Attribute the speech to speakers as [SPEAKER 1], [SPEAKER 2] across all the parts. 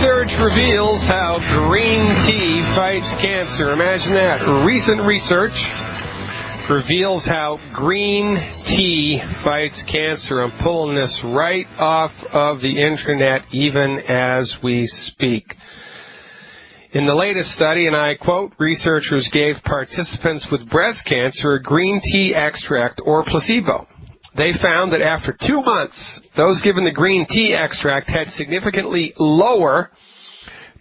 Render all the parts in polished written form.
[SPEAKER 1] Research reveals how green tea fights cancer. Imagine that. Recent research reveals how green tea fights cancer. I'm pulling this right off of the internet even as we speak. In the latest study, and I quote, researchers gave participants with breast cancer a green tea extract or placebo. They found that after 2 months, those given the green tea extract had significantly lower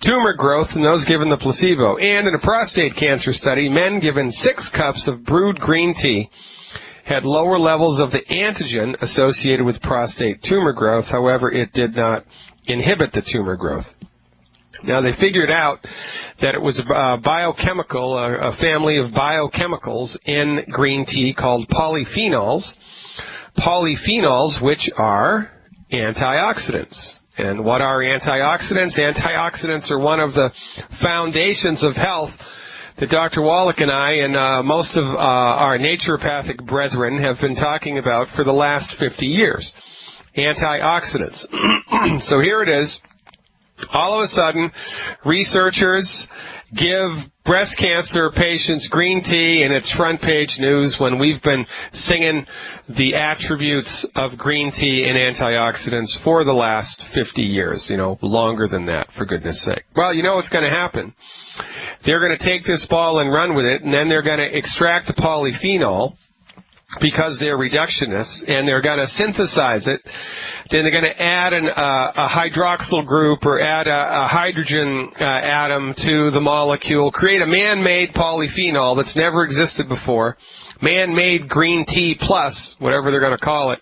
[SPEAKER 1] tumor growth than those given the placebo. And in a prostate cancer study, men given 6 cups of brewed green tea had lower levels of the antigen associated with prostate tumor growth. However, it did not inhibit the tumor growth. Now, they figured out that it was a biochemical, a family of biochemicals in green tea called polyphenols. Polyphenols, which are antioxidants. And what are antioxidants? Antioxidants are one of the foundations of health that Dr. Wallach and I and most of our naturopathic brethren have been talking about for the last 50 years. Antioxidants. So here it is. All of a sudden, researchers give breast cancer patients green tea, and it's front page news when we've been singing the attributes of green tea and antioxidants for the last 50 years, longer than that, for goodness sake. Well, you know what's going to happen. They're going to take this ball and run with it, and then they're going to extract the polyphenol, because they're reductionists, and they're going to synthesize it. Then they're going to add a hydroxyl group or add a hydrogen atom to the molecule, create a man-made polyphenol that's never existed before, man-made green tea plus, whatever they're going to call it,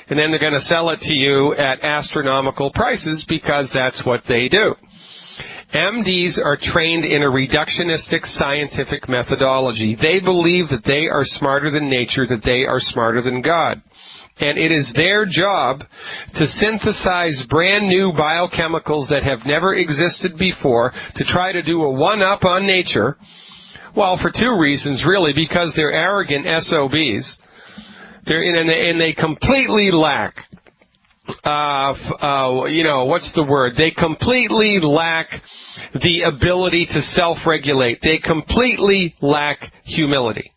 [SPEAKER 1] and then they're going to sell it to you at astronomical prices because that's what they do. MDs are trained in a reductionistic scientific methodology. They believe that they are smarter than nature, that they are smarter than God. And it is their job to synthesize brand new biochemicals that have never existed before to try to do a one-up on nature. Well, for 2 reasons, really, because they're arrogant SOBs. And they completely lack what's the word? They completely lack the ability to self-regulate. They completely lack humility.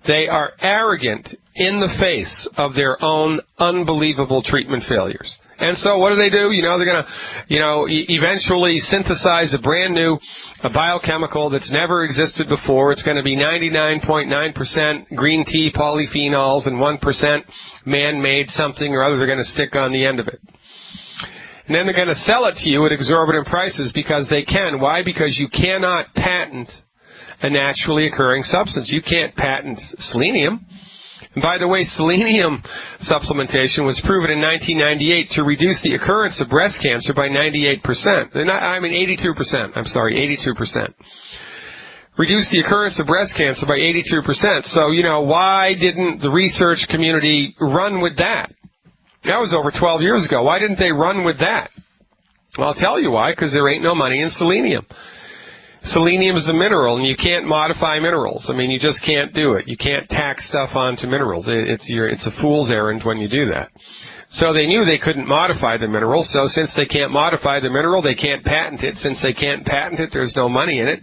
[SPEAKER 1] They are arrogant in the face of their own unbelievable treatment failures. And so what do? They're going to, eventually synthesize a brand new biochemical that's never existed before. It's going to be 99.9% green tea polyphenols and 1% man-made something or other they're going to stick on the end of it. And then they're going to sell it to you at exorbitant prices because they can. Why? Because you cannot patent a naturally occurring substance. You can't patent selenium. And by the way, selenium supplementation was proven in 1998 to reduce the occurrence of breast cancer by 82%. I'm sorry, 82%. Reduce the occurrence of breast cancer by 82%. So, why didn't the research community run with that? That was over 12 years ago. Why didn't they run with that? Well, I'll tell you why, because there ain't no money in selenium. Selenium is a mineral, and you can't modify minerals. You just can't do it. You can't tack stuff onto minerals. It's a fool's errand when you do that. So they knew they couldn't modify the mineral, so since they can't modify the mineral, they can't patent it. Since they can't patent it, there's no money in it.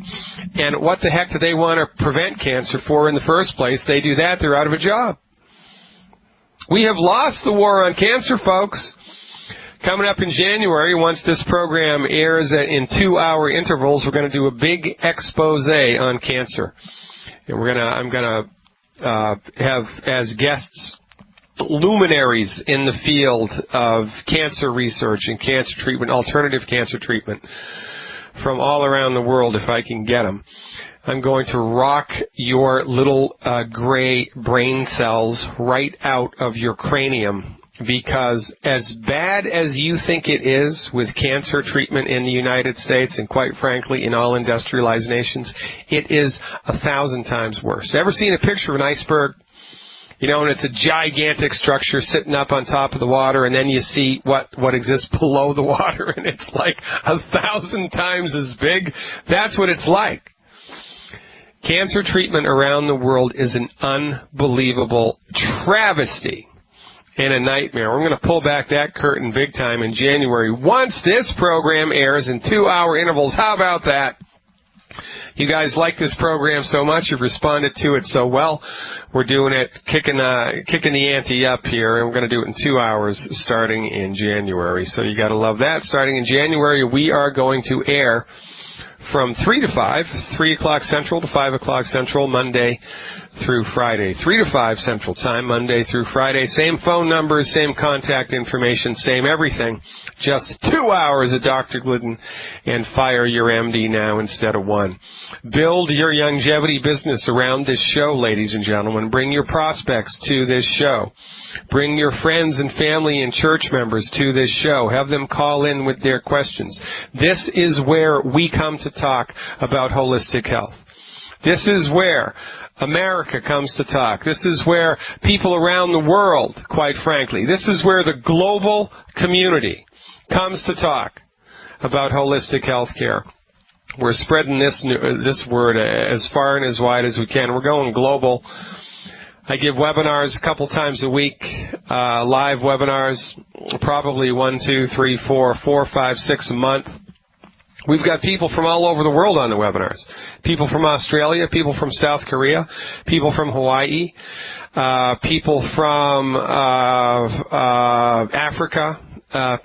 [SPEAKER 1] And what the heck do they want to prevent cancer for in the first place? They do that, they're out of a job. We have lost the war on cancer, folks. Coming up in January, once this program airs in 2-hour intervals, we're going to do a big expose on cancer. And I'm going to have as guests luminaries in the field of cancer research and cancer treatment, alternative cancer treatment, from all around the world if I can get them. I'm going to rock your little gray brain cells right out of your cranium, because as bad as you think it is with cancer treatment in the United States, and quite frankly in all industrialized nations, it is 1,000 times worse. Ever seen a picture of an iceberg? And it's a gigantic structure sitting up on top of the water, and then you see what exists below the water, and it's like 1,000 times as big. That's what it's like. Cancer treatment around the world is an unbelievable travesty and a nightmare. We're going to pull back that curtain big time in January once this program airs in 2-hour intervals. How about that? You guys like this program so much. You've responded to it so well. We're doing it, kicking the ante up here, and we're going to do it in 2 hours starting in January. So you got to love that. Starting in January, we are going to air from 3 to 5, 3 o'clock Central to 5 o'clock Central, Monday through Friday. 3 to 5 Central Time, Monday through Friday. Same phone numbers, same contact information, same everything. Just 2 hours of Dr. Glidden, and fire your MD now instead of one. Build your longevity business around this show, ladies and gentlemen. Bring your prospects to this show. Bring your friends and family and church members to this show. Have them call in with their questions. This is where we come to talk about holistic health. This is where America comes to talk. This is where people around the world, quite frankly, this is where the global community comes to talk about holistic health care. We're spreading this word as far and as wide as we can. We're going global. I give webinars a couple times a week, live webinars, probably 1, 2, 3, 4, 5, 6 a month. We've got people from all over the world on the webinars. People from Australia, people from South Korea, people from Hawaii, people from Africa,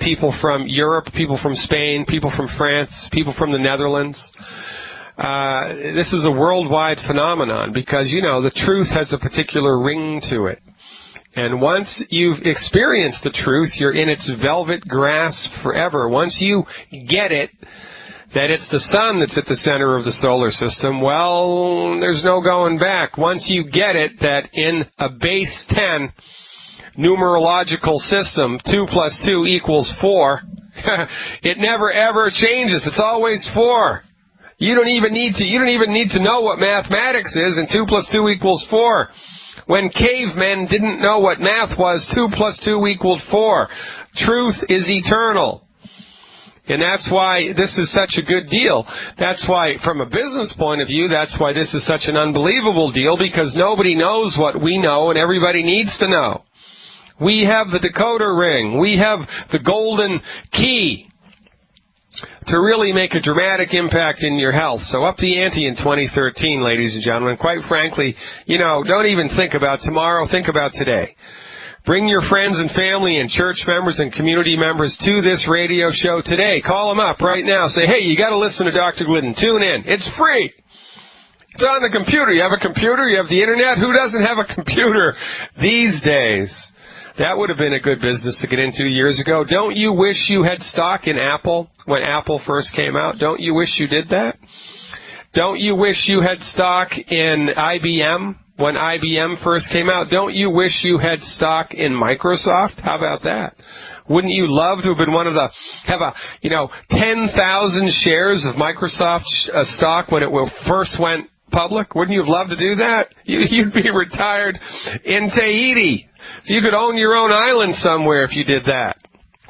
[SPEAKER 1] people from Europe, people from Spain, people from France, people from the Netherlands. This is a worldwide phenomenon because, you know, the truth has a particular ring to it. And once you've experienced the truth, you're in its velvet grasp forever. Once you get it, that it's the sun that's at the center of the solar system, well, there's no going back. Once you get it, that in a base 10 numerological system, 2 plus 2 equals 4, it never ever changes. It's always 4. You don't even need to know what mathematics is, and 2 plus 2 equals 4. When cavemen didn't know what math was, 2 plus 2 equaled 4. Truth is eternal. And that's why this is such a good deal. That's why, from a business point of view, that's why this is such an unbelievable deal, because nobody knows what we know, and everybody needs to know. We have the decoder ring. We have the golden key to really make a dramatic impact in your health. So up the ante in 2013, ladies and gentlemen. Quite frankly, you know, don't even think about tomorrow. Think about today. Bring your friends and family and church members and community members to this radio show today. Call them up right now. Say, hey, you got to listen to Dr. Glidden. Tune in. It's free. It's on the computer. You have a computer? You have the internet? Who doesn't have a computer these days? That would have been a good business to get into years ago. Don't you wish you had stock in Apple when Apple first came out? Don't you wish you did that? Don't you wish you had stock in IBM when IBM first came out? Don't you wish you had stock in Microsoft? How about that? Wouldn't you love to have been one of the, 10,000 shares of Microsoft stock when it first went public? Wouldn't you have loved to do that? You'd be retired in Tahiti. So you could own your own island somewhere if you did that.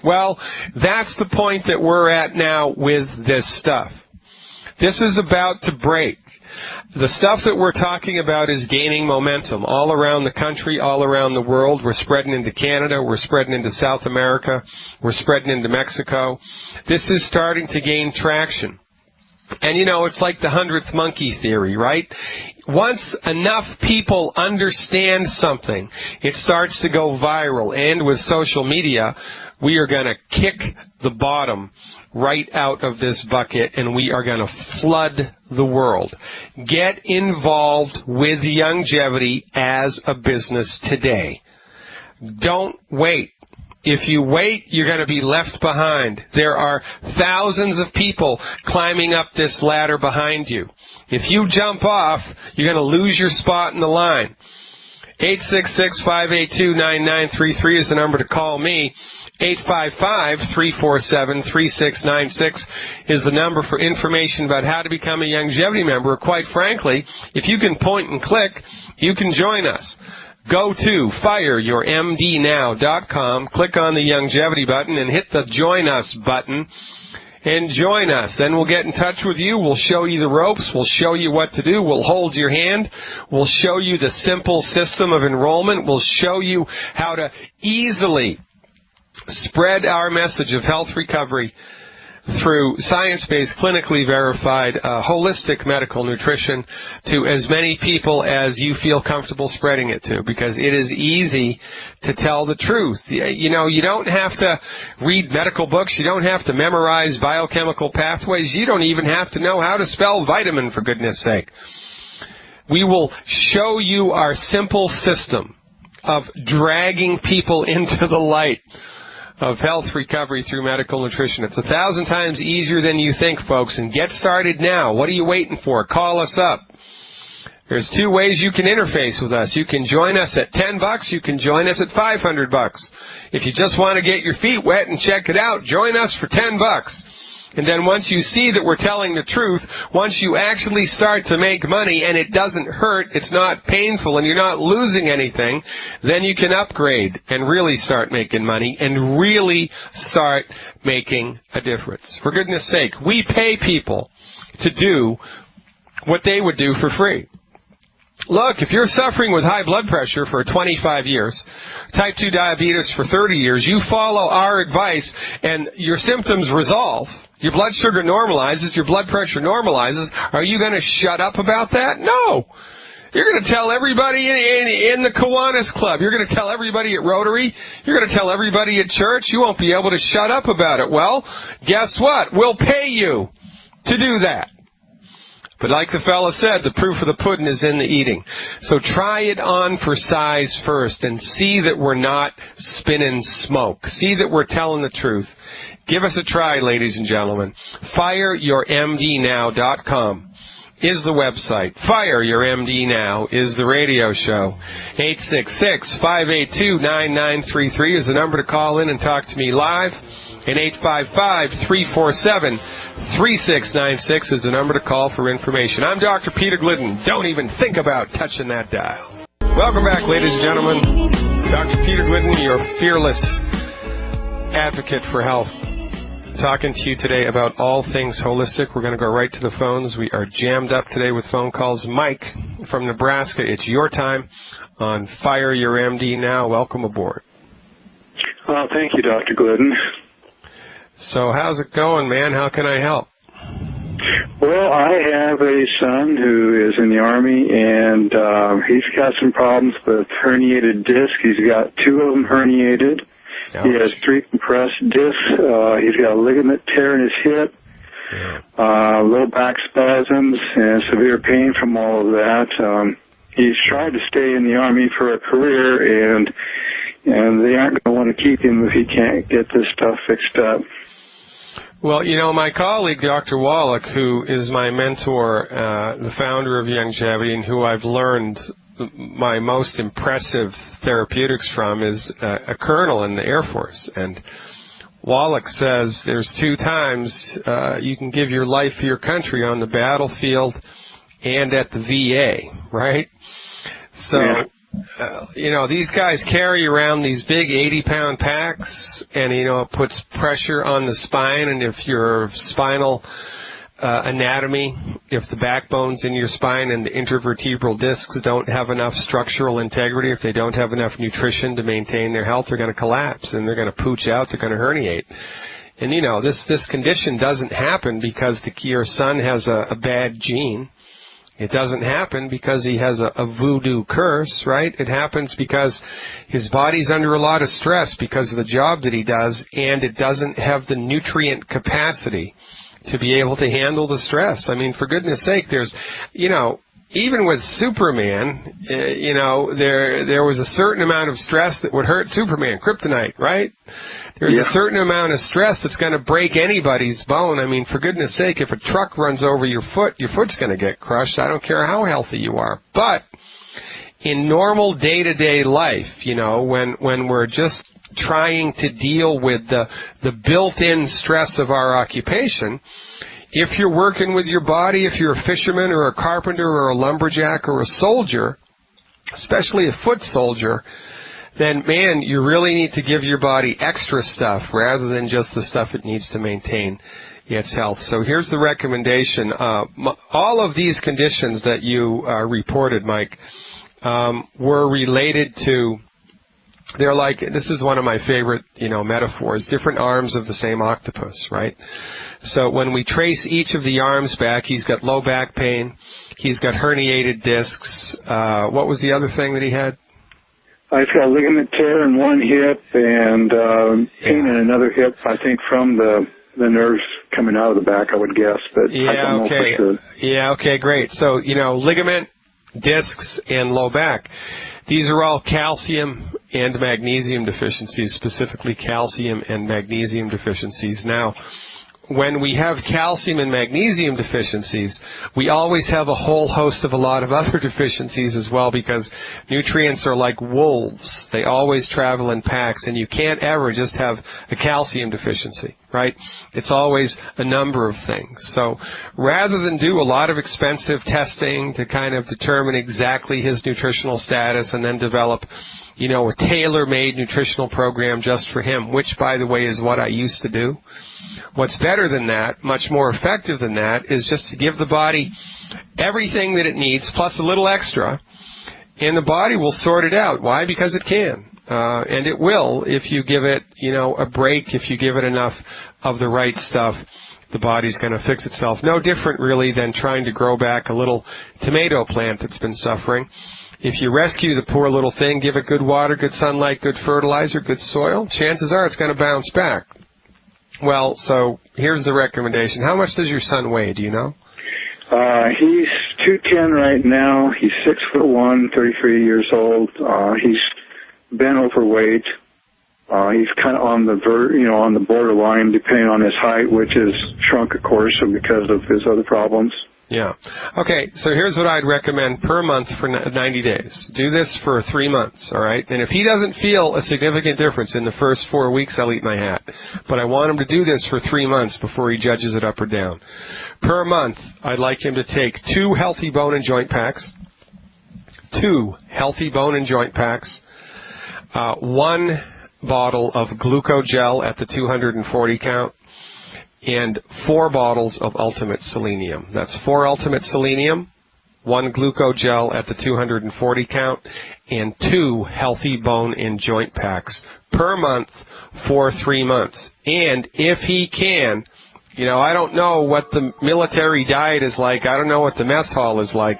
[SPEAKER 1] Well, that's the point that we're at now with this stuff. This is about to break. The stuff that we're talking about is gaining momentum all around the country, all around the world. We're spreading into Canada. We're spreading into South America. We're spreading into Mexico. This is starting to gain traction. And, you know, it's like the 100th monkey theory, right? Once enough people understand something, it starts to go viral. And with social media, we are going to kick the bottom right out of this bucket, and we are going to flood the world. Get involved with longevity as a business today. Don't wait. If you wait, you're going to be left behind. There are thousands of people climbing up this ladder behind you. If you jump off, you're going to lose your spot in the line. 866-582-9933 is the number to call me. 855-347-3696 is the number for information about how to become a longevity member. Quite frankly, if you can point and click, you can join us. Go to fireyourmdnow.com, click on the longevity button, and hit the Join Us button. and join us. Then we'll get in touch with you. We'll show you the ropes. We'll show you what to do. We'll hold your hand. We'll show you the simple system of enrollment. We'll show you how to easily spread our message of health recovery through science-based, clinically verified, holistic medical nutrition to as many people as you feel comfortable spreading it to, because it is easy to tell the truth. You know, you don't have to read medical books. You don't have to memorize biochemical pathways. You don't even have to know how to spell vitamin, for goodness sake. We will show you our simple system of dragging people into the light of health recovery through medical nutrition. It's 1,000 times easier than you think, folks, and get started now. What are you waiting for? Call us up. There's 2 ways you can interface with us. You can join us at $10. You can join us at $500. If you just want to get your feet wet and check it out, join us for $10. And then once you see that we're telling the truth, once you actually start to make money and it doesn't hurt, it's not painful, and you're not losing anything, then you can upgrade and really start making money and really start making a difference. For goodness sake, we pay people to do what they would do for free. Look, if you're suffering with high blood pressure for 25 years, type 2 diabetes for 30 years, you follow our advice and your symptoms resolve, your blood sugar normalizes, your blood pressure normalizes, are you going to shut up about that? No. You're going to tell everybody in the Kiwanis Club. You're going to tell everybody at Rotary. You're going to tell everybody at church. You won't be able to shut up about it. Well, guess what? We'll pay you to do that. But like the fella said, the proof of the pudding is in the eating. So try it on for size first and see that we're not spinning smoke. See that we're telling the truth. Give us a try, ladies and gentlemen. FireYourMDNow.com is the website. Fire Your MD Now is the radio show. 866-582-9933 is the number to call in and talk to me live. And 855-347-3696 is the number to call for information. I'm Dr. Peter Glidden. Don't even think about touching that dial. Welcome back, ladies and gentlemen. Dr. Peter Glidden, your fearless advocate for health. Talking to you today about all things holistic. We're going to go right to the phones. We are jammed up today with phone calls. Mike from Nebraska, it's your time on Fire Your MD Now. Welcome aboard.
[SPEAKER 2] Thank you, Dr. Glidden.
[SPEAKER 1] So how's it going, man? How can I help?
[SPEAKER 2] Well, I have a son who is in the Army, and he's got some problems with herniated discs. He's got 2 of them herniated. Ouch. He has 3 compressed discs. He's got a ligament tear in his hip, low back spasms, and severe pain from all of that. He's tried to stay in the Army for a career, and they aren't going to want to keep him if he can't get this stuff fixed up.
[SPEAKER 1] Well, you know, my colleague, Dr. Wallach, who is my mentor, the founder of Longevity, and who I've learned my most impressive therapeutics from, is a colonel in the Air Force. And Wallach says there's 2 times you can give your life for your country: on the battlefield and at the VA, right? So... yeah. You know, these guys carry around these big 80-pound packs, and, you know, it puts pressure on the spine, and if your spinal anatomy, if the backbones in your spine and the intervertebral discs don't have enough structural integrity, if they don't have enough nutrition to maintain their health, they're going to collapse, and they're going to pooch out, they're going to herniate. And, you know, this condition doesn't happen because your son has a bad gene. It doesn't happen because he has a voodoo curse, right? It happens because his body's under a lot of stress because of the job that he does, and it doesn't have the nutrient capacity to be able to handle the stress. I mean, for goodness sake, there's, you know, even with Superman, you know, there was a certain amount of stress that would hurt Superman, kryptonite, right? There's a certain amount of stress that's going to break anybody's bone. I mean, for goodness sake, if a truck runs over your foot's going to get crushed. I don't care how healthy you are. But in normal day-to-day life, you know, when we're just trying to deal with the built-in stress of our occupation, if you're working with your body, if you're a fisherman or a carpenter or a lumberjack or a soldier, especially a foot soldier, then, man, you really need to give your body extra stuff rather than just the stuff it needs to maintain its health. So here's the recommendation. All of these conditions that you reported, Mike, were related to, they're like, this is one of my favorite, metaphors, different arms of the same octopus, right? So when we trace each of the arms back, he's got low back pain, he's got herniated discs. What was the other thing that he had?
[SPEAKER 2] I've got a ligament tear in one hip and pain in another hip, I think from the nerves coming out of the back, I would guess, but I don't know for sure.
[SPEAKER 1] Yeah, okay, great. So, ligament, discs, and low back. These are all calcium and magnesium deficiencies, specifically calcium and magnesium deficiencies. Now, when we have calcium and magnesium deficiencies, we always have a whole host of a lot of other deficiencies as well, because nutrients are like wolves. They always travel in packs, and you can't ever just have a calcium deficiency, right? It's always a number of things. So rather than do a lot of expensive testing to kind of determine exactly his nutritional status and then develop a tailor-made nutritional program just for him, which, by the way, is what I used to do. What's better than that, much more effective than that, is just to give the body everything that it needs, plus a little extra, and the body will sort it out. Why? Because it can. And it will if you give it, a break, if you give it enough of the right stuff. The body's going to fix itself. No different, really, than trying to grow back a little tomato plant that's been suffering. If you rescue the poor little thing, give it good water, good sunlight, good fertilizer, good soil, chances are it's going to bounce back. Well, so here's the recommendation. How much does your son weigh? Do you know?
[SPEAKER 2] He's 210 right now. He's 6'1", 33 years old. He's been overweight. He's kind of on the borderline, depending on his height, which is shrunk, of course, because of his other problems.
[SPEAKER 1] Yeah. Okay, so here's what I'd recommend per month for 90 days. Do this for 3 months, all right? And if he doesn't feel a significant difference in the first 4 weeks, I'll eat my hat. But I want him to do this for 3 months before he judges it up or down. Per month, I'd like him to take 2 healthy bone and joint packs, 2 healthy bone and joint packs, 1 bottle of glucogel at the 240 count, and 4 bottles of Ultimate Selenium. That's 4 Ultimate Selenium, 1 glucogel at the 240 count, and 2 healthy bone and joint packs per month for 3 months. And if he can, I don't know what the military diet is like, I don't know what the mess hall is like,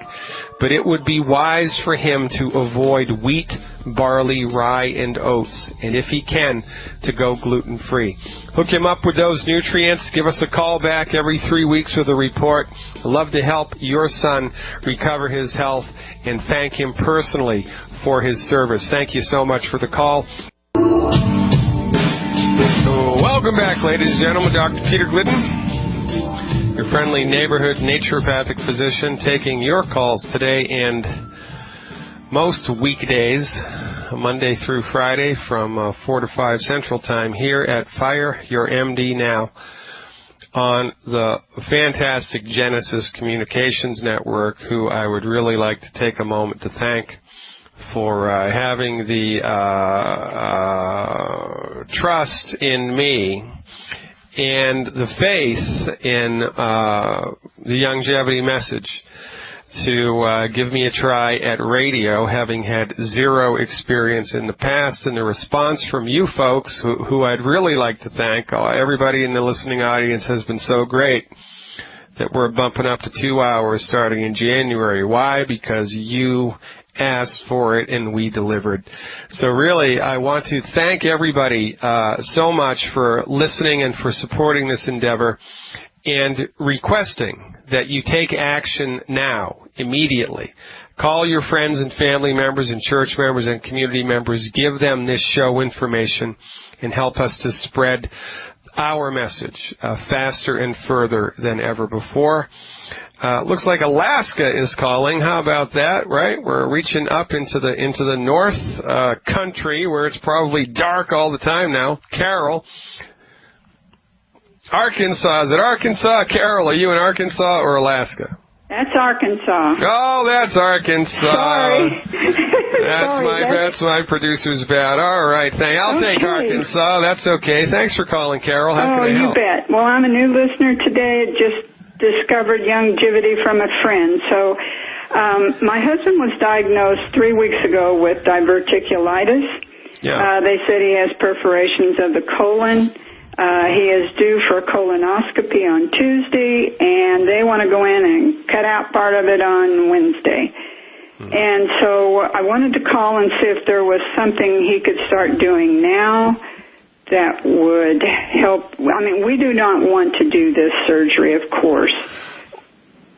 [SPEAKER 1] but it would be wise for him to avoid wheat, barley, rye, and oats, and if he can, to go gluten-free. Hook him up with those nutrients. Give us a call back every 3 weeks with a report. I'd love to help your son recover his health and thank him personally for his service. Thank you so much for the call. Welcome back, ladies and gentlemen. Dr. Peter Glidden, your friendly neighborhood naturopathic physician, taking your calls today and most weekdays, Monday through Friday, from 4 to 5 Central Time here at Fire Your MD Now on the fantastic Genesis Communications Network, who I would really like to take a moment to thank for having the trust in me and the faith in the longevity message to give me a try at radio, having had 0 experience in the past. And the response from you folks, who I'd really like to thank, everybody in the listening audience has been so great that we're bumping up to 2 hours starting in January. Why? Because you asked for it and we delivered. So really, I want to thank everybody so much for listening and for supporting this endeavor, and requesting that you take action now, immediately. Call your friends and family members and church members and community members. Give them this show information and help us to spread our message faster and further than ever before. Looks like Alaska is calling. How about that, right? We're reaching up into the north country where it's probably dark all the time now. Carol. Arkansas. Is it Arkansas? Carol, are you in Arkansas or Alaska?
[SPEAKER 3] That's Arkansas.
[SPEAKER 1] Oh, that's Arkansas.
[SPEAKER 3] Sorry.
[SPEAKER 1] That's my producer's bad. All right, I'll take Arkansas. That's okay. Thanks for calling, Carol. How can I help?
[SPEAKER 3] You bet. Well, I'm a new listener today. Just discovered longevity from a friend. So my husband was diagnosed 3 weeks ago with diverticulitis.
[SPEAKER 1] Yeah.
[SPEAKER 3] They said he has perforations of the colon. He is due for a colonoscopy on Tuesday, and they want to go in and cut out part of it on Wednesday. And so I wanted to call and see if there was something he could start doing now that would help. I mean, we do not want to do this surgery, of course.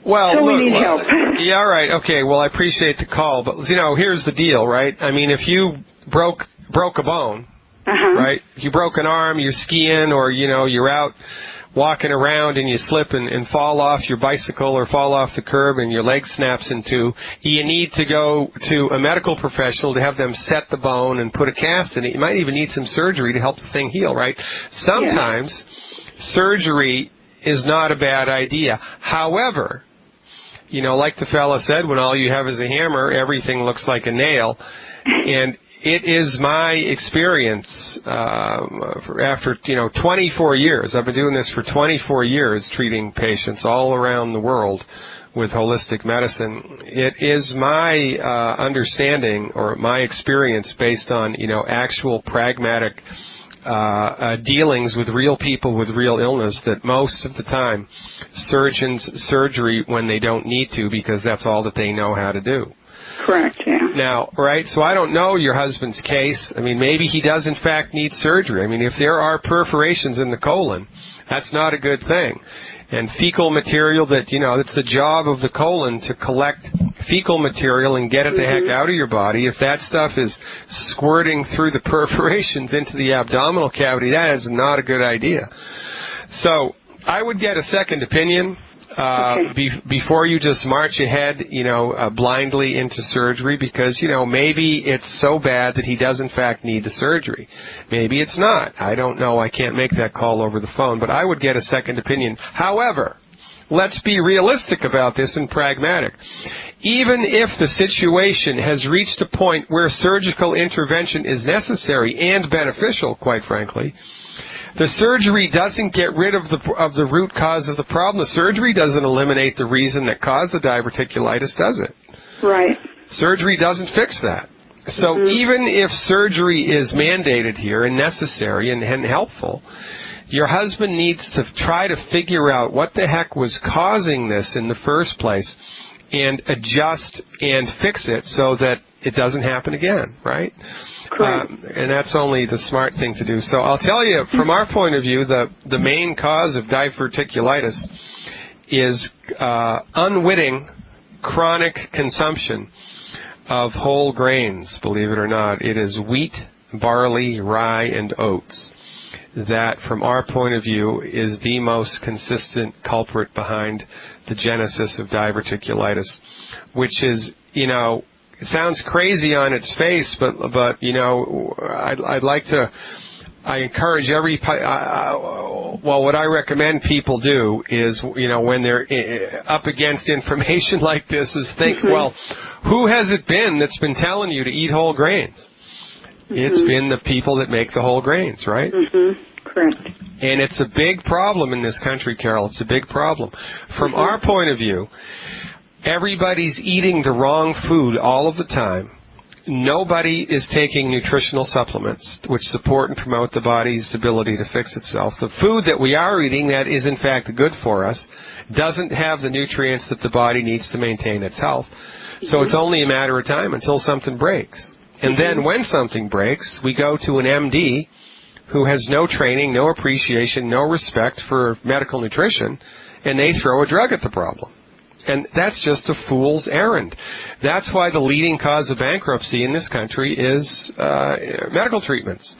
[SPEAKER 1] Well,
[SPEAKER 3] so we need help.
[SPEAKER 1] Yeah, all right. Okay, well, I appreciate the call. But, here's the deal, right? I mean, if you broke a bone, right? If you broke an arm, you're skiing, or, you're out walking around and you slip and fall off your bicycle or fall off the curb and your leg snaps in two, you need to go to a medical professional to have them set the bone and put a cast in it. You might even need some surgery to help the thing heal, right? Sometimes surgery is not a bad idea. However, like the fella said, when all you have is a hammer, everything looks like a nail. And it is my experience after 24 years. I've been doing this for 24 years, treating patients all around the world with holistic medicine. It is my understanding or my experience based on actual pragmatic dealings with real people with real illness that most of the time surgeons surgery when they don't need to, because that's all that they know how to do.
[SPEAKER 3] Correct, yeah.
[SPEAKER 1] Now, right, so I don't know your husband's case. I mean, maybe he does, in fact, need surgery. I mean, if there are perforations in the colon, that's not a good thing. And fecal material it's the job of the colon to collect fecal material and get it the heck out of your body. If that stuff is squirting through the perforations into the abdominal cavity, that is not a good idea. So I would get a second opinion. Before you just march ahead, blindly into surgery, because, maybe it's so bad that he does in fact need the surgery. Maybe it's not. I don't know. I can't make that call over the phone, but I would get a second opinion. However, let's be realistic about this and pragmatic. Even if the situation has reached a point where surgical intervention is necessary and beneficial, quite frankly, the surgery doesn't get rid of the root cause of the problem. The surgery doesn't eliminate the reason that caused the diverticulitis, does it?
[SPEAKER 3] Right.
[SPEAKER 1] Surgery doesn't fix that. So even if surgery is mandated here and necessary and helpful, your husband needs to try to figure out what the heck was causing this in the first place and adjust and fix it so that it doesn't happen again, right? And that's only the smart thing to do. So I'll tell you, from our point of view, the main cause of diverticulitis is unwitting chronic consumption of whole grains, believe it or not. It is wheat, barley, rye, and oats. That, from our point of view, is the most consistent culprit behind the genesis of diverticulitis, which is, it sounds crazy on its face, but I encourage what I recommend people do is, when they're up against information like this, is think, well, who has it been that's been telling you to eat whole grains? It's been the people that make the whole grains, right?
[SPEAKER 3] Correct.
[SPEAKER 1] And it's a big problem in this country, Carol. It's a big problem. From our point of view, everybody's eating the wrong food all of the time. Nobody is taking nutritional supplements which support and promote the body's ability to fix itself. The food that we are eating that is in fact good for us doesn't have the nutrients that the body needs to maintain its health. So it's only a matter of time until something breaks. And then when something breaks, we go to an MD who has no training, no appreciation, no respect for medical nutrition, and they throw a drug at the problem. And that's just a fool's errand. That's why the leading cause of bankruptcy in this country is medical treatments.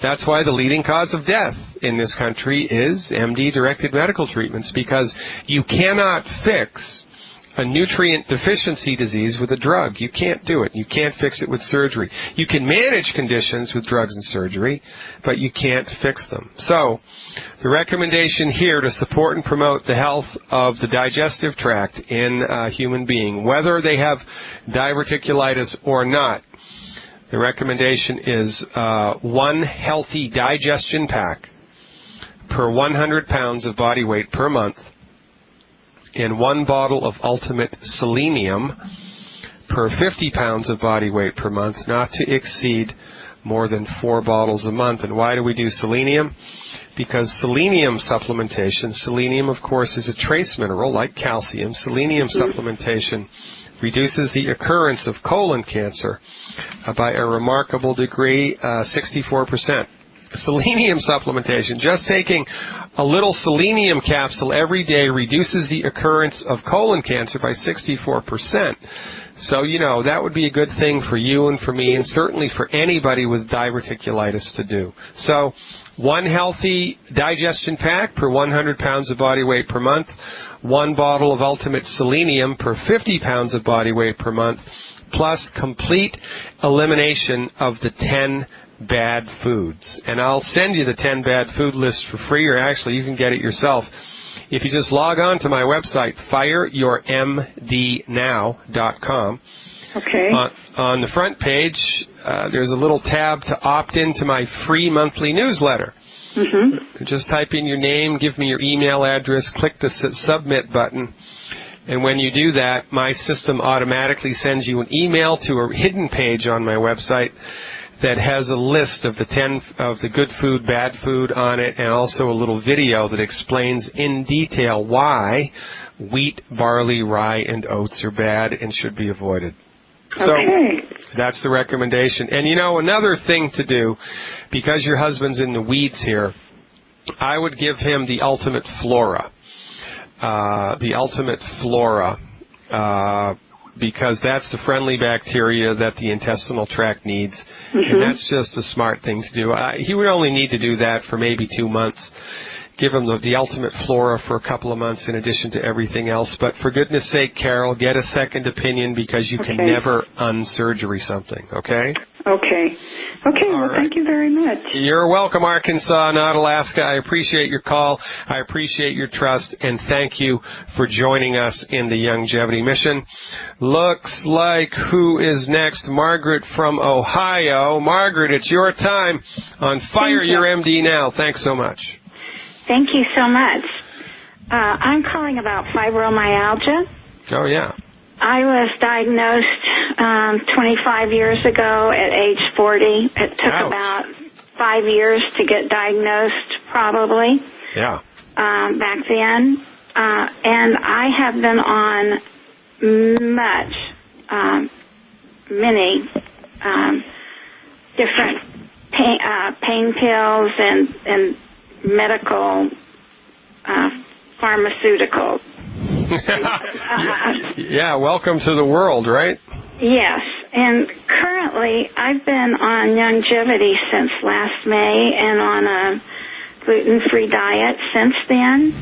[SPEAKER 1] That's why the leading cause of death in this country is MD-directed medical treatments, because you cannot fix a nutrient deficiency disease with a drug. You can't do it. You can't fix it with surgery. You can manage conditions with drugs and surgery, but you can't fix them. So the recommendation here to support and promote the health of the digestive tract in a human being, whether they have diverticulitis or not, The recommendation is 1 healthy digestion pack per 100 pounds of body weight per month, and 1 bottle of Ultimate Selenium per 50 pounds of body weight per month, not to exceed more than 4 bottles a month. And why do we do selenium? Because selenium supplementation, selenium of course is a trace mineral like calcium. Selenium supplementation reduces the occurrence of colon cancer by a remarkable degree, 64%. Selenium supplementation, just taking a little selenium capsule every day reduces the occurrence of colon cancer by 64%. So, you know, that would be a good thing for you and for me, and certainly for anybody with diverticulitis to do. So, 1 healthy digestion pack per 100 pounds of body weight per month, 1 bottle of Ultimate Selenium per 50 pounds of body weight per month, plus complete elimination of the 10 bad foods. And I'll send you the 10 bad food list for free, or actually you can get it yourself. If you just log on to my website, fireyourmdnow.com.
[SPEAKER 3] Okay.
[SPEAKER 1] On the front page, there's a little tab to opt into my free monthly newsletter. Mm-hmm. Just type in your name, give me your email address, click the submit button, and when you do that, my system automatically sends you an email to a hidden page on my website that has a list of the 10 of the good food, bad food on it, and also a little video that explains in detail why wheat, barley, rye, and oats are bad and should be avoided. So that's the recommendation. And, you know, another thing to do, because your husband's in the weeds here, I would give him the Ultimate Flora. Because that's the friendly bacteria that the intestinal tract needs, and that's just a smart thing to do. He would only need to do that for maybe 2 months. Give him the Ultimate Flora for a couple of months in addition to everything else. But for goodness sake, Carol, get a second opinion, because you can never unsurgery something, okay? Okay. Okay, well, thank you very much. You're welcome, Arkansas, not Alaska. I appreciate your call. I appreciate your trust, and thank you for joining us in the Longevity Mission. Looks like who is next? Margaret from Ohio. Margaret, it's your time on Fire Your MD Now. Thanks so much.
[SPEAKER 4] Thank you so much. I'm calling about fibromyalgia.
[SPEAKER 1] Oh, yeah.
[SPEAKER 4] I was diagnosed 25 years ago at age 40. It took about 5 years to get diagnosed, probably.
[SPEAKER 1] Yeah.
[SPEAKER 4] Back then. And I have been on many different pain pills and medical pharmaceuticals.
[SPEAKER 1] Yeah, welcome to the world, right?
[SPEAKER 4] Yes, and currently I've been on longevity since last May and on a gluten-free diet since then,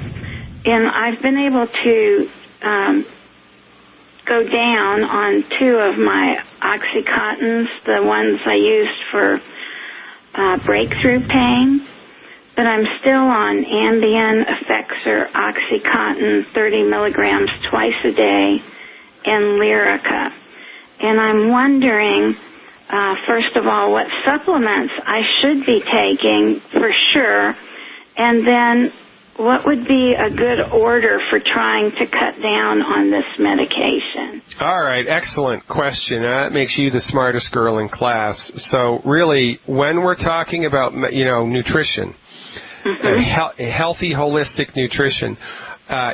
[SPEAKER 4] and I've been able to go down on 2 of my Oxycontins, the ones I used for breakthrough pain. But I'm still on Ambien, Effexor, OxyContin, 30 milligrams twice a day, and Lyrica. And I'm wondering, first of all, what supplements I should be taking for sure, and then what would be a good order for trying to cut down on this medication?
[SPEAKER 1] All right, excellent question. That makes you the smartest girl in class. So really, when we're talking about, nutrition, healthy, holistic nutrition,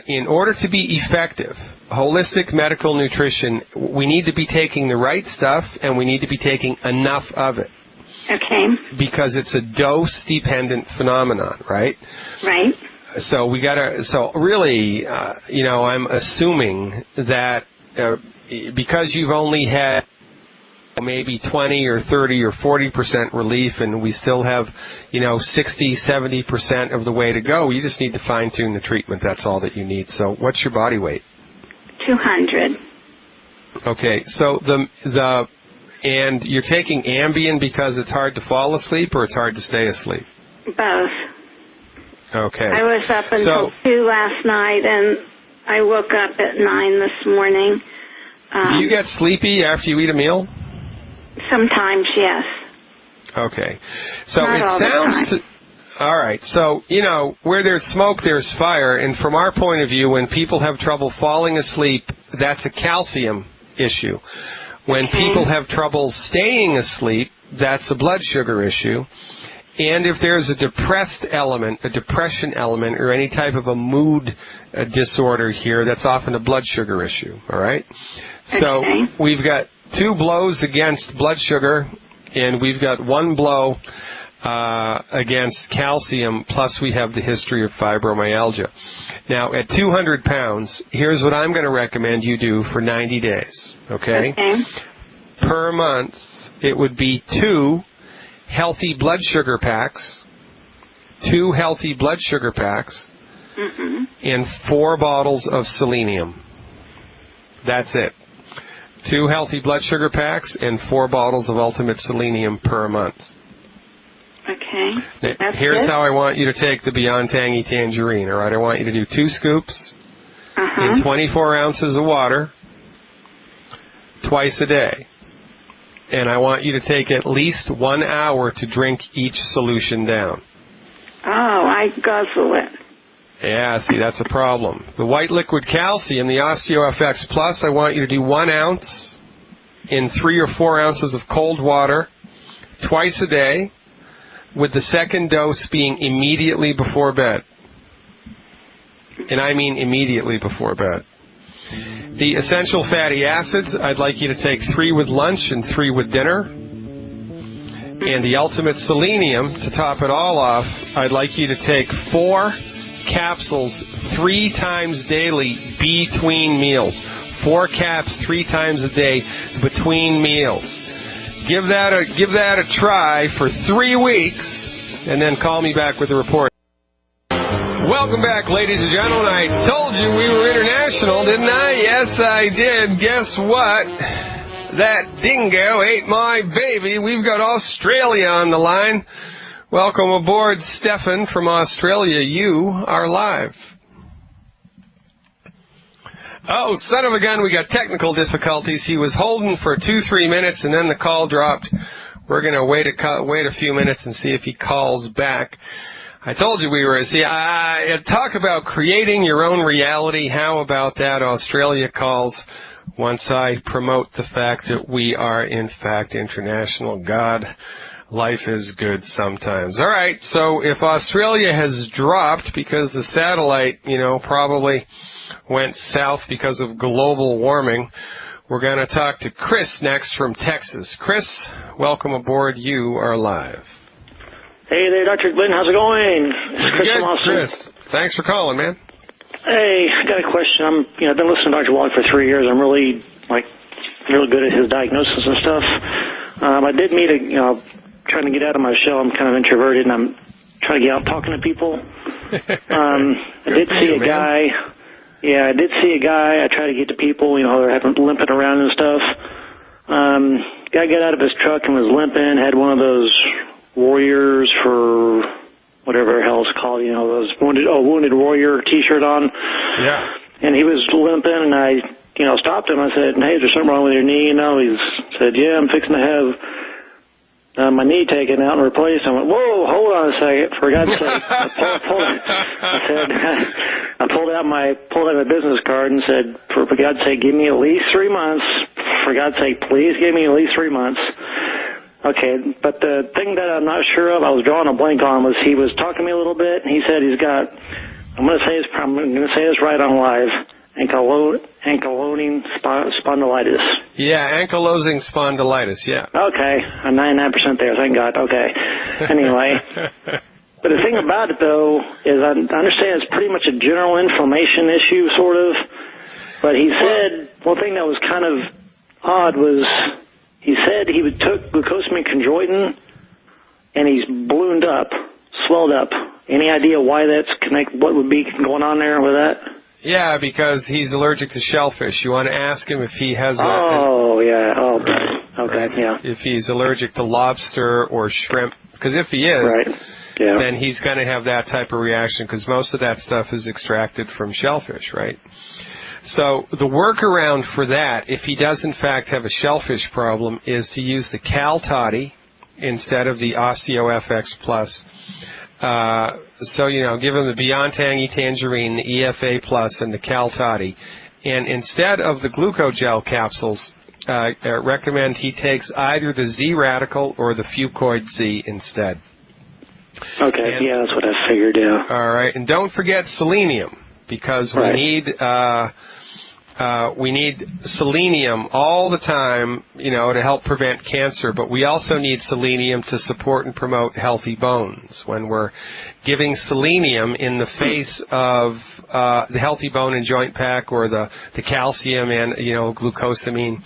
[SPEAKER 1] in order to be effective, holistic medical nutrition, we need to be taking the right stuff, and we need to be taking enough of it.
[SPEAKER 4] Okay.
[SPEAKER 1] Because it's a dose-dependent phenomenon, right?
[SPEAKER 4] Right.
[SPEAKER 1] So really, I'm assuming that because you've only had maybe 20 or 30 or 40% relief, and we still have, 60, 70% of the way to go. You just need to fine-tune the treatment. That's all that you need. So what's your body weight?
[SPEAKER 4] 200.
[SPEAKER 1] Okay, so and you're taking Ambien because it's hard to fall asleep or it's hard to stay asleep?
[SPEAKER 4] Both.
[SPEAKER 1] Okay.
[SPEAKER 4] I was up until 2 last night, and I woke up at 9 this morning.
[SPEAKER 1] Do you get sleepy after you eat a meal?
[SPEAKER 4] Sometimes, yes.
[SPEAKER 1] Okay. So
[SPEAKER 4] Not
[SPEAKER 1] it
[SPEAKER 4] all the
[SPEAKER 1] sounds...
[SPEAKER 4] time.
[SPEAKER 1] All right. So, where there's smoke, there's fire. And from our point of view, when people have trouble falling asleep, that's a calcium issue. When people have trouble staying asleep, that's a blood sugar issue. And if there's a depressed element, a depression element, or any type of a mood disorder here, that's often a blood sugar issue, all right? So we've got 2 blows against blood sugar, and we've got 1 blow against calcium, plus we have the history of fibromyalgia. Now, at 200 pounds, here's what I'm going to recommend you do for 90 days, okay? Per month, it would be 2 healthy blood sugar packs, 2 healthy blood sugar packs, and 4 bottles of selenium. That's it. 2 healthy blood sugar packs and 4 bottles of Ultimate Selenium per month.
[SPEAKER 4] Okay.
[SPEAKER 1] Now, here's how I want you to take the Beyond Tangy Tangerine, all right? I want you to do 2 scoops in 24 ounces of water twice a day. And I want you to take at least 1 hour to drink each solution down.
[SPEAKER 4] Oh, I guzzle it.
[SPEAKER 1] Yeah, see, that's a problem. The white liquid calcium, the OsteoFX Plus, I want you to do 1 ounce in 3 or 4 ounces of cold water twice a day, with the second dose being immediately before bed. And I mean immediately before bed. The essential fatty acids, I'd like you to take 3 with lunch and 3 with dinner. And the Ultimate Selenium, to top it all off, I'd like you to take 4 capsules 3 times daily between meals. 4 caps 3 times a day between meals. Give that a try for 3 weeks, and then call me back with a report. Welcome back, ladies and gentlemen. I told you we were international, didn't I? Yes, I did. Guess what? That dingo ate my baby. We've got Australia on the line. Welcome aboard, Stefan from Australia. You are live. Oh, son of a gun, we got technical difficulties. He was holding for 2-3 minutes, and then the call dropped. We're going to wait a few minutes and see if he calls back. I told you we were, talk about creating your own reality. How about that? Australia calls once I promote the fact that we are, in fact, international. God, life is good sometimes. All right, so if Australia has dropped because the satellite, probably went south because of global warming, we're going to talk to Chris next from Texas. Chris, welcome aboard. You are live.
[SPEAKER 5] Hey there, Dr. Glidden. How's it going? It's Chris from Austin.
[SPEAKER 1] Chris, thanks for calling, man.
[SPEAKER 5] Hey, I got a question. I've been listening to Dr. Wally for 3 years. I'm really good at his diagnosis and stuff. I did meet trying to get out of my shell. I'm kind of introverted, and I'm trying to get out talking to people. I did see a guy. Yeah, I did see a guy. I tried to get to people, they're limping around and stuff. Guy got out of his truck and was limping, had one of those warriors for whatever the hell it's called, those wounded warrior T-shirt on. Yeah. And he was limping, and I, stopped him. I said, "Hey, is there something wrong with your knee?" He said, "Yeah, I'm fixing to have my knee taken out and replaced." I went, "Whoa, hold on a second, for God's sake!" I pulled out my business card and said, for God's sake, give me at least 3 months. For God's sake, please give me at least 3 months. Okay, but the thing that I'm not sure of, I was drawing a blank on, was he was talking to me a little bit, and he said he's got, I'm going to say this right on live, ankylosing spondylitis.
[SPEAKER 1] Yeah, ankylosing spondylitis, yeah.
[SPEAKER 5] Okay, I'm 99% there, thank God. Okay. Anyway, but the thing about it, though, is I understand it's pretty much a general inflammation issue, sort of, but he said, one thing that was kind of odd was, he said he took glucosamine chondroitin, and he's ballooned up, swelled up. Any idea why that's what would be going on there with that?
[SPEAKER 1] Yeah, because he's allergic to shellfish. You want to ask him if he has if he's allergic to lobster or shrimp. Because if he is, then he's going to have that type of reaction, because most of that stuff is extracted from shellfish, right? So the workaround for that, if he does in fact have a shellfish problem, is to use the Cal Toddy instead of the OsteoFX Plus. So, give him the Beyond Tangy Tangerine, the EFA Plus, and the Cal Toddy. And instead of the glucogel capsules, recommend he takes either the Z Radical or the Fucoid Z instead.
[SPEAKER 5] Okay, yeah, that's what I figured, yeah.
[SPEAKER 1] All right, and don't forget selenium, because we need selenium all the time, to help prevent cancer, but we also need selenium to support and promote healthy bones. When we're giving selenium in the face of the Healthy Bone and Joint Pack or the calcium and, glucosamine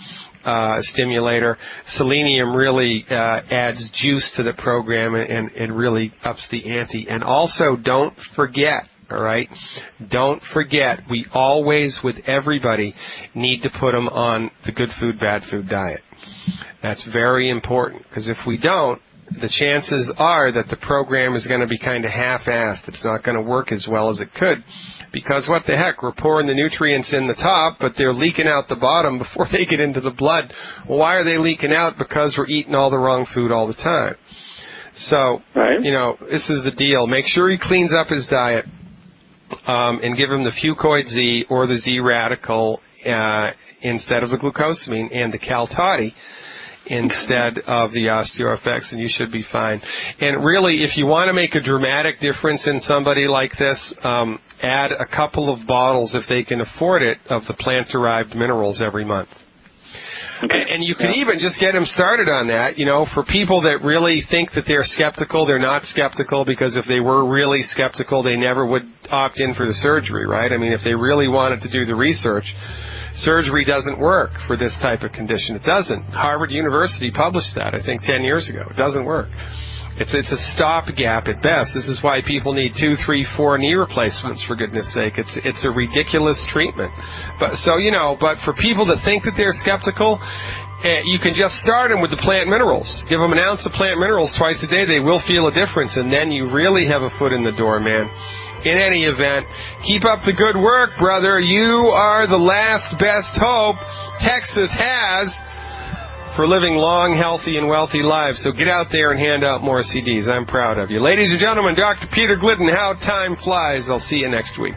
[SPEAKER 1] stimulator, selenium really adds juice to the program and really ups the ante. And also, don't forget, all right? Don't forget, we always, with everybody, need to put them on the good food, bad food diet. That's very important, because if we don't, the chances are that the program is going to be kind of half-assed. It's not going to work as well as it could, because what the heck, we're pouring the nutrients in the top, but they're leaking out the bottom before they get into the blood. Well, why are they leaking out? Because we're eating all the wrong food all the time. So, this is the deal. Make sure he cleans up his diet. And give him the Fucoid Z or the Z Radical instead of the glucosamine, and the Cal Toddy instead of the OsteoFX, and you should be fine. And really, if you want to make a dramatic difference in somebody like this, add a couple of bottles, if they can afford it, of the plant-derived minerals every month. Okay. And you can even just get them started on that, for people that really think that they're skeptical. They're not skeptical, because if they were really skeptical, they never would opt in for the surgery, right? I mean, if they really wanted to do the research, surgery doesn't work for this type of condition. It doesn't. Harvard University published that, I think, 10 years ago. It doesn't work. It's a stopgap at best. This is why people need 2, 3, 4 knee replacements, for goodness sake. It's a ridiculous treatment. But for people that think that they're skeptical, you can just start them with the plant minerals. Give them an ounce of plant minerals twice a day. They will feel a difference, and then you really have a foot in the door, man. In any event, keep up the good work, brother. You are the last best hope Texas has for living long, healthy, and wealthy lives. So get out there and hand out more CDs. I'm proud of you. Ladies and gentlemen, Dr. Peter Glidden, How Time Flies. I'll see you next week.